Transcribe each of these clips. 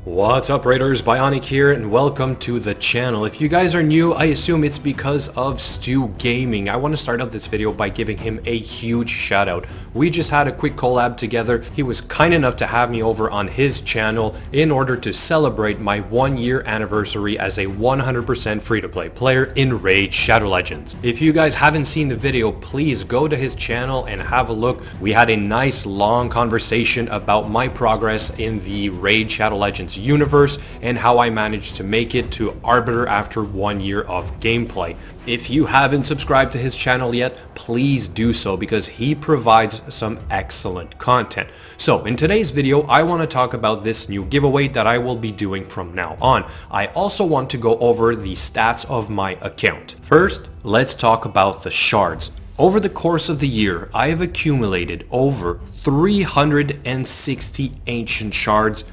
What's up, Raiders? Bionic here and welcome to the channel. If you guys are new, I assume it's because of Stu Gaming. I want to start out this video by giving him a huge shout out. We just had a quick collab together. He was kind enough to have me over on his channel in order to celebrate my 1-year anniversary as a 100% free-to-play player in Raid Shadow Legends. If you guys haven't seen the video, please go to his channel and have a look. We had a nice long conversation about my progress in the Raid Shadow Legends universe and how I managed to make it to Arbiter after 1 year of gameplay. If you haven't subscribed to his channel yet, please do so because he provides some excellent content. So in today's video, I want to talk about this new giveaway that I will be doing from now on. I also want to go over the stats of my account. First, let's talk about the shards. Over the course of the year, I have accumulated over 360 ancient shards,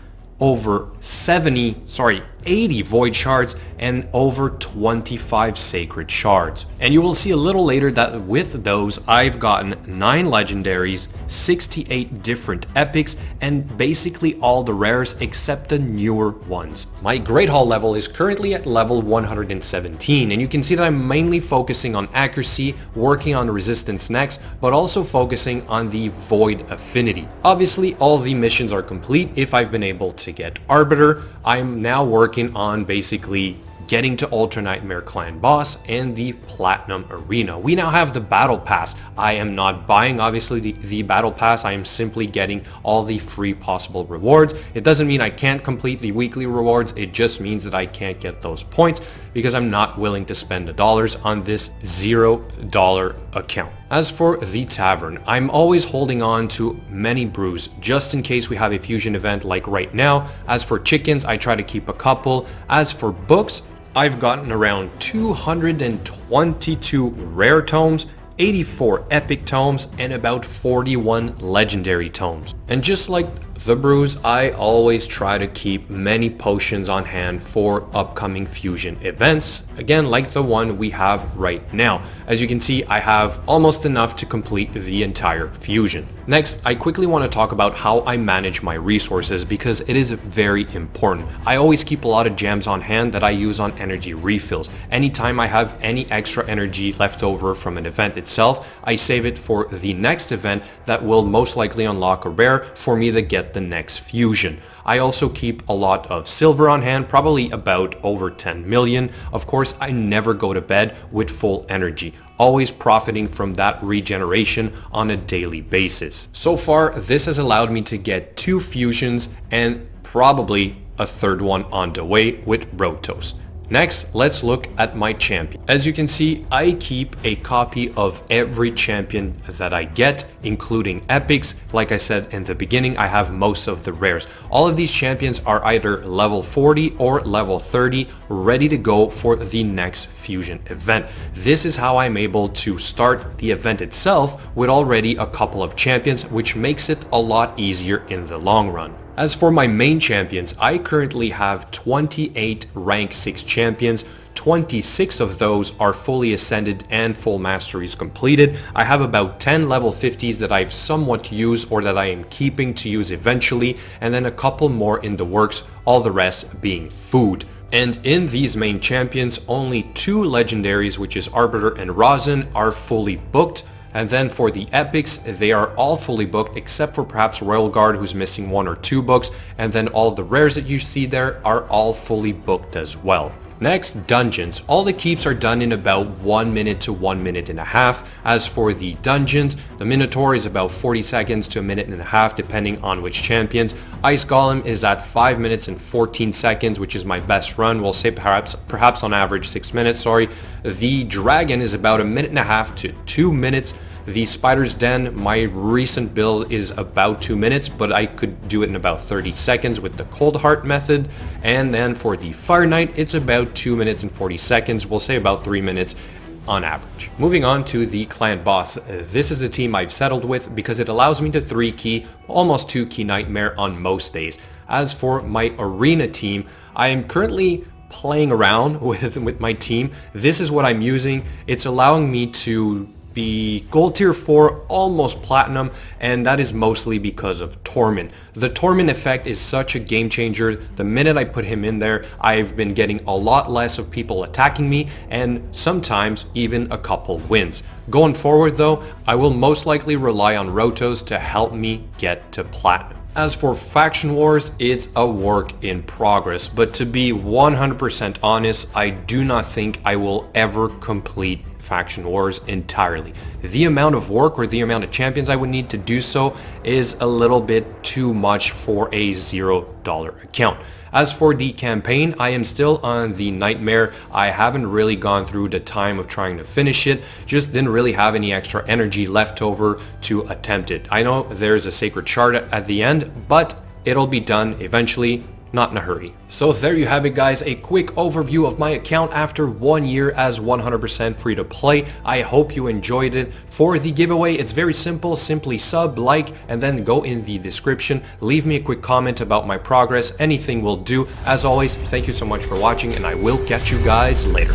over 80 void shards, and over 25 sacred shards. And you will see a little later that with those I've gotten 9 legendaries, 68 different epics, and basically all the rares except the newer ones. My Great Hall level is currently at level 117, and you can see that I'm mainly focusing on accuracy, working on resistance next, but also focusing on the void affinity. Obviously all the missions are complete if I've been able to get Arbiter. I'm now working on basically getting to Ultra Nightmare Clan Boss and the Platinum Arena. We now have the Battle Pass. I am not buying obviously the Battle Pass. I am simply getting all the free possible rewards. It doesn't mean I can't complete the weekly rewards. It just means that I can't get those points because I'm not willing to spend the dollars on this $0 account. As for the tavern, I'm always holding on to many brews just in case we have a fusion event like right now. As for chickens, I try to keep a couple. As for books, I've gotten around 222 rare tomes, 84 epic tomes, and about 41 legendary tomes. And just like the brews, I always try to keep many potions on hand for upcoming fusion events, again like the one we have right now. As you can see, I have almost enough to complete the entire fusion. Next, I quickly want to talk about how I manage my resources because it is very important. I always keep a lot of gems on hand that I use on energy refills. Anytime I have any extra energy left over from an event itself, I save it for the next event that will most likely unlock a rare for me to get the next fusion. I also keep a lot of silver on hand, probably about over 10 million. Of course, I never go to bed with full energy, always profiting from that regeneration on a daily basis. So far, this has allowed me to get 2 fusions and probably a third one on the way with Rotos. Next, let's look at my champion. As you can see, I keep a copy of every champion that I get, including epics. Like I said in the beginning, I have most of the rares. All of these champions are either level 40 or level 30, ready to go for the next fusion event. This is how I'm able to start the event itself with already a couple of champions, which makes it a lot easier in the long run. As for my main champions, I currently have 28 rank 6 champions. 26 of those are fully ascended and full masteries completed. I have about 10 level 50s that I've somewhat used or that I am keeping to use eventually, and then a couple more in the works, all the rest being food. And in these main champions, only 2 legendaries, which is Arbiter and Rosin, are fully booked. And then for the epics, they are all fully booked except for perhaps Royal Guard, who's missing 1 or 2 books, and then all the rares that you see there are all fully booked as well. Next, dungeons. All the keeps are done in about 1 minute to 1.5 minutes. As for the dungeons, the Minotaur is about 40 seconds to 1.5 minutes depending on which champions. Ice Golem is at 5 minutes and 14 seconds, which is my best run. We'll say perhaps on average 6 minutes, sorry. The Dragon is about 1.5 minutes to 2 minutes. The Spider's Den, my recent build is about 2 minutes, but I could do it in about 30 seconds with the Cold Heart method. And then for the Fire Knight, it's about 2 minutes and 40 seconds. We'll say about 3 minutes on average. Moving on to the Clan Boss. This is a team I've settled with because it allows me to 3-key, almost 2-key Nightmare on most days. As for my Arena team, I am currently playing around with my team. This is what I'm using. It's allowing me to the gold tier 4 almost platinum, and that is mostly because of Torment. The Torment effect is such a game changer. The minute I put him in there, I've been getting a lot less of people attacking me and sometimes even a couple wins. Going forward though, I will most likely rely on Rotos to help me get to platinum. As for Faction Wars, it's a work in progress, but to be 100% honest, I do not think I will ever complete Faction Wars entirely. The amount of work or the amount of champions I would need to do so is a little bit too much for a $0 account. As for the campaign, I am still on the Nightmare. I haven't really gone through the time of trying to finish it, just didn't really have any extra energy left over to attempt it. I know there's a sacred shard at the end, but it'll be done eventually. Not in a hurry. So there you have it guys, a quick overview of my account after 1 year as 100% free to play. I hope you enjoyed it. For the giveaway, it's very simple. Simply sub, like, and then go in the description. Leave me a quick comment about my progress. Anything will do. As always, thank you so much for watching, and I will catch you guys later.